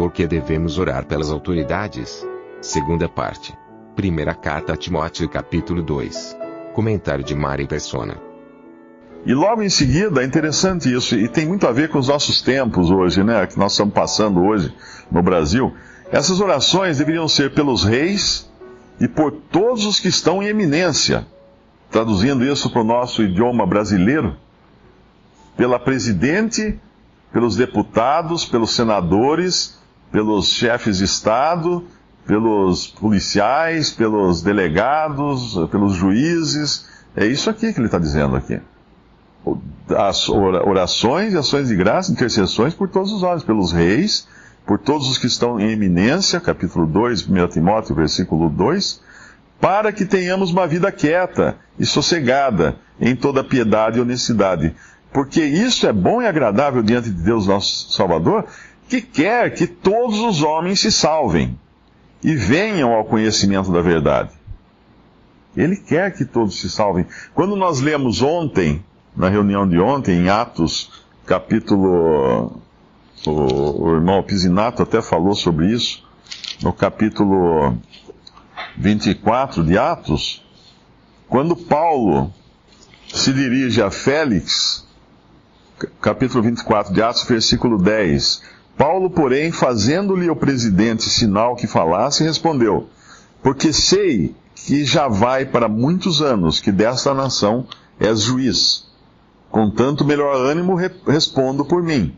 por que devemos orar pelas autoridades. Segunda parte. Primeira carta a Timóteo capítulo 2. Comentário de Mari Persona. E logo em seguida, é interessante isso, e tem muito a ver com os nossos tempos hoje, né, que nós estamos passando hoje no Brasil. Essas orações deveriam ser pelos reis e por todos os que estão em eminência. Traduzindo isso para o nosso idioma brasileiro, pela presidente, pelos deputados, pelos senadores, pelos chefes de Estado, pelos policiais, pelos delegados, pelos juízes. É isso aqui que ele está dizendo aqui. As orações e ações de graça, intercessões por todos os homens, pelos reis, por todos os que estão em eminência, capítulo 2, 1 Timóteo, versículo 2, para que tenhamos uma vida quieta e sossegada em toda piedade e honestidade. Porque isso é bom e agradável diante de Deus nosso Salvador, que quer que todos os homens se salvem e venham ao conhecimento da verdade. Ele quer que todos se salvem. Quando nós lemos ontem, na reunião de ontem, em Atos, capítulo... O irmão Pisinato até falou sobre isso, no capítulo 24 de Atos, quando Paulo se dirige a Félix, capítulo 24 de Atos, versículo 10. Paulo, porém, fazendo-lhe o presidente sinal que falasse, respondeu: porque sei que já vai para muitos anos que desta nação és juiz. Com tanto melhor ânimo respondo por mim.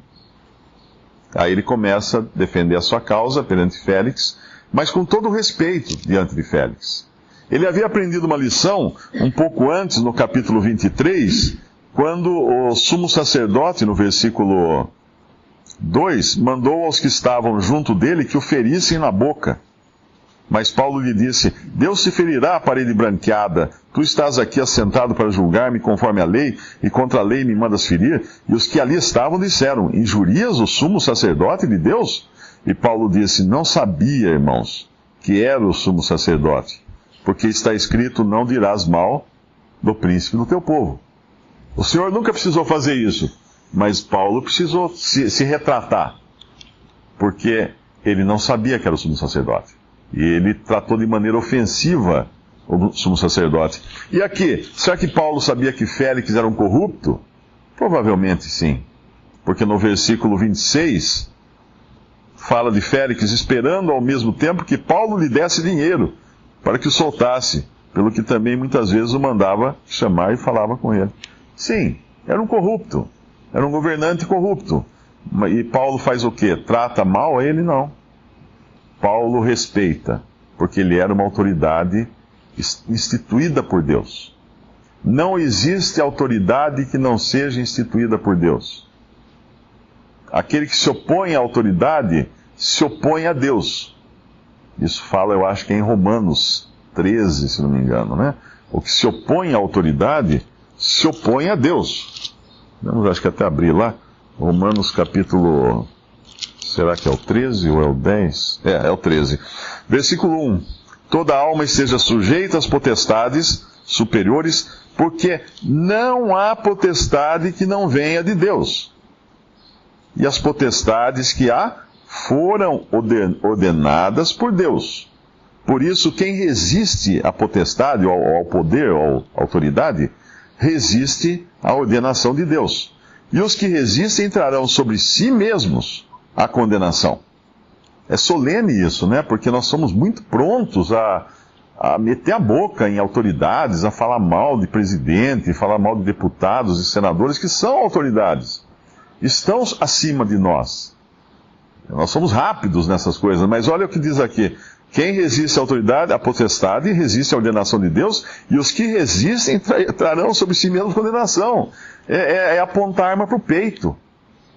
Aí ele começa a defender a sua causa perante Félix, mas com todo o respeito diante de Félix. Ele havia aprendido uma lição um pouco antes, no capítulo 23, quando o sumo sacerdote, no versículo 2, mandou aos que estavam junto dele que o ferissem na boca. Mas Paulo lhe disse: Deus se ferirá a parede branqueada. Tu estás aqui assentado para julgar-me conforme a lei, e contra a lei me mandas ferir? E os que ali estavam disseram: injurias o sumo sacerdote de Deus? E Paulo disse: não sabia, irmãos, que era o sumo sacerdote, porque está escrito: não dirás mal do príncipe do teu povo. O Senhor nunca precisou fazer isso, mas Paulo precisou se retratar, porque ele não sabia que era o sumo sacerdote. E ele tratou de maneira ofensiva o sumo sacerdote. E aqui, será que Paulo sabia que Félix era um corrupto? Provavelmente sim. Porque no versículo 26, fala de Félix esperando ao mesmo tempo que Paulo lhe desse dinheiro para que o soltasse, pelo que também muitas vezes o mandava chamar e falava com ele. Sim, era um corrupto, era um governante corrupto. E Paulo faz o quê? Trata mal a ele? Não. Paulo respeita, porque ele era uma autoridade instituída por Deus. Não existe autoridade que não seja instituída por Deus. Aquele que se opõe à autoridade, se opõe a Deus. Isso fala, eu acho que é em Romanos 13, se não me engano, né? O que se opõe à autoridade, se opõe a Deus. Vamos, acho que até abrir lá, Romanos capítulo... Será que é o 13 ou é o 10? É o 13. Versículo 1. Toda alma esteja sujeita às potestades superiores, porque não há potestade que não venha de Deus. E as potestades que há foram ordenadas por Deus. Por isso, quem resiste à potestade, ao poder, à autoridade, resiste à ordenação de Deus. E os que resistem trarão sobre si mesmos a condenação. É solene isso, né? Porque nós somos muito prontos a meter a boca em autoridades, a falar mal de presidente, falar mal de deputados e senadores que são autoridades. Estão acima de nós. Nós somos rápidos nessas coisas, mas olha o que diz aqui. Quem resiste à autoridade, à potestade, resiste à ordenação de Deus, e os que resistem trarão sobre si mesmos condenação. É apontar a arma para o peito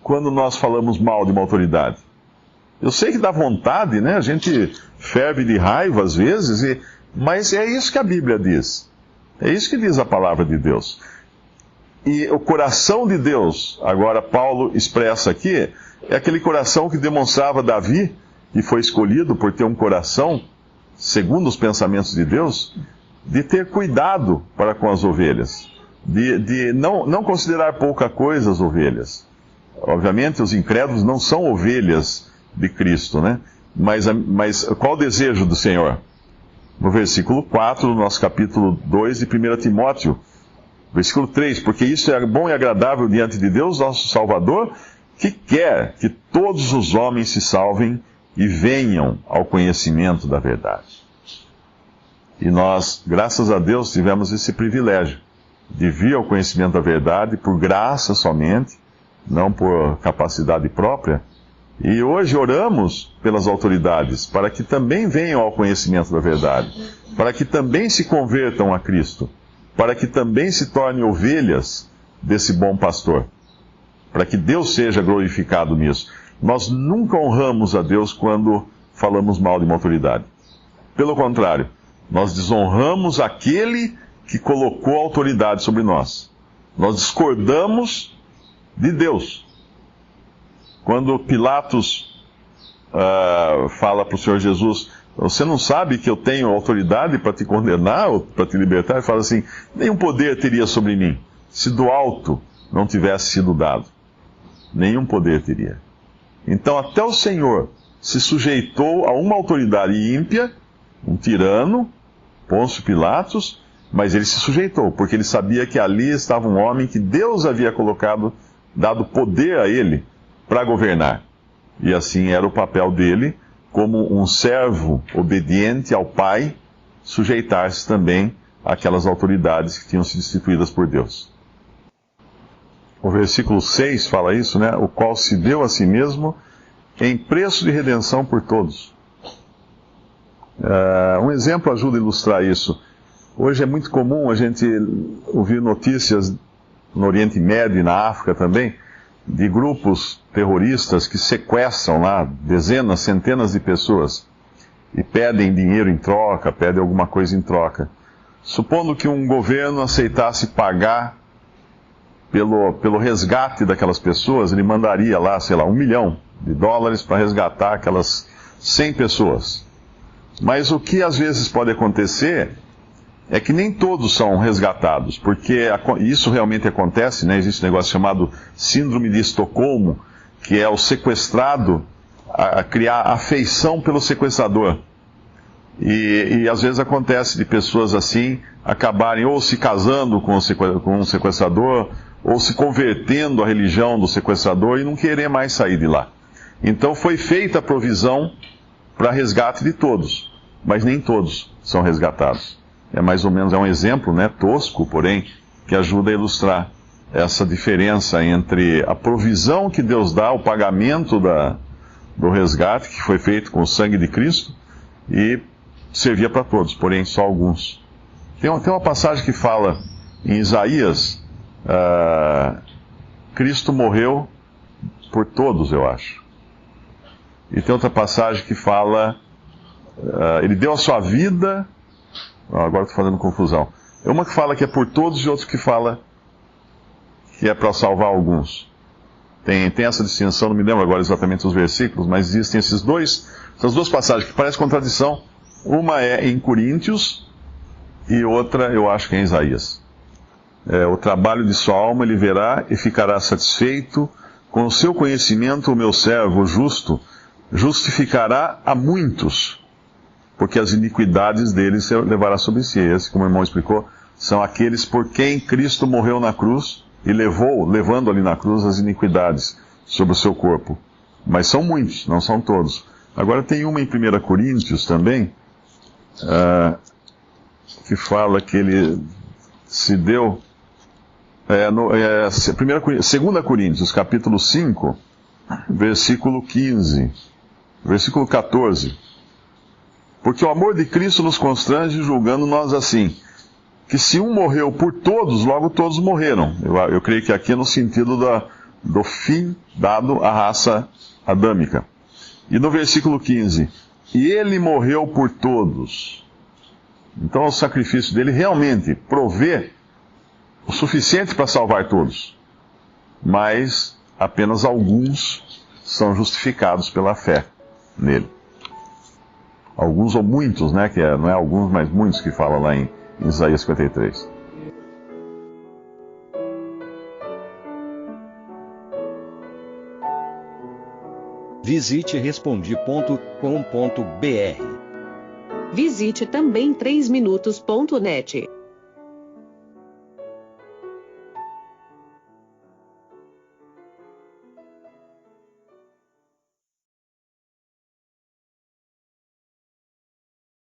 quando nós falamos mal de uma autoridade. Eu sei que dá vontade, né? A gente ferve de raiva às vezes, mas é isso que a Bíblia diz. É isso que diz a palavra de Deus. E o coração de Deus, agora Paulo expressa aqui, é aquele coração que demonstrava Davi, que foi escolhido por ter um coração, segundo os pensamentos de Deus, de ter cuidado para com as ovelhas, de não considerar pouca coisa as ovelhas. Obviamente, os incrédulos não são ovelhas de Cristo, né? Mas qual o desejo do Senhor? No versículo 4 do nosso capítulo 2 de 1 Timóteo, versículo 3, porque isso é bom e agradável diante de Deus, nosso Salvador, que quer que todos os homens se salvem e venham ao conhecimento da verdade. E nós, graças a Deus, tivemos esse privilégio de vir ao conhecimento da verdade por graça somente, não por capacidade própria. E hoje oramos pelas autoridades para que também venham ao conhecimento da verdade, para que também se convertam a Cristo, para que também se tornem ovelhas desse bom pastor, para que Deus seja glorificado nisso. Nós nunca honramos a Deus quando falamos mal de uma autoridade. Pelo contrário, nós desonramos aquele que colocou a autoridade sobre nós. Nós discordamos de Deus. Quando Pilatos fala para o Senhor Jesus, você não sabe que eu tenho autoridade para te condenar ou para te libertar? Ele fala assim, nenhum poder teria sobre mim, se do alto não tivesse sido dado. Nenhum poder teria. Então até o Senhor se sujeitou a uma autoridade ímpia, um tirano, Pôncio Pilatos, mas ele se sujeitou, porque ele sabia que ali estava um homem que Deus havia colocado, dado poder a ele para governar. E assim era o papel dele, como um servo obediente ao Pai, sujeitar-se também àquelas autoridades que tinham sido instituídas por Deus. O versículo 6 fala isso, né? O qual se deu a si mesmo em preço de redenção por todos. Um exemplo ajuda a ilustrar isso. Hoje é muito comum a gente ouvir notícias no Oriente Médio e na África também, de grupos terroristas que sequestram lá dezenas, centenas de pessoas e pedem dinheiro em troca, pedem alguma coisa em troca. Supondo que um governo aceitasse pagar pelo resgate daquelas pessoas, ele mandaria lá, sei lá, $1 milhão para resgatar aquelas 100 pessoas. Mas o que às vezes pode acontecer é que nem todos são resgatados, porque isso realmente acontece, né? Existe um negócio chamado Síndrome de Estocolmo, que é o sequestrado a criar afeição pelo sequestrador. E às vezes acontece de pessoas assim acabarem ou se casando com um sequestrador, ou se convertendo à religião do sequestrador e não querer mais sair de lá. Então foi feita a provisão para resgate de todos, mas nem todos são resgatados. É mais ou menos, é um exemplo, né, tosco, porém, que ajuda a ilustrar essa diferença entre a provisão que Deus dá, o pagamento do resgate, que foi feito com o sangue de Cristo, e servia para todos, porém só alguns. Tem uma passagem que fala em Isaías, Cristo morreu por todos, eu acho. E tem outra passagem que fala, ele deu a sua vida... Agora estou fazendo confusão. É uma que fala que é por todos e outra que fala que é para salvar alguns. Tem essa distinção, não me lembro agora exatamente os versículos, mas existem essas duas passagens que parecem contradição. Uma é em Coríntios e outra eu acho que é em Isaías. O trabalho de sua alma ele verá e ficará satisfeito. Com o seu conhecimento, o meu servo justo justificará a muitos, porque as iniquidades deles levará sobre si. Esse, como o irmão explicou, são aqueles por quem Cristo morreu na cruz e levando ali na cruz as iniquidades sobre o seu corpo. Mas são muitos, não são todos. Agora tem uma em 1 Coríntios também, que fala que ele se deu... 2 Coríntios, capítulo 5, versículo 15, versículo 14... Porque o amor de Cristo nos constrange, julgando nós assim, que se um morreu por todos, logo todos morreram. Eu creio que aqui é no sentido do fim dado à raça adâmica. E no versículo 15, e ele morreu por todos. Então o sacrifício dele realmente provê o suficiente para salvar todos. Mas apenas alguns são justificados pela fé nele. Alguns ou muitos, né? Que não é alguns, mas muitos que fala lá em Isaías 53. Visite respondi.com.br. Visite também 3minutos.net.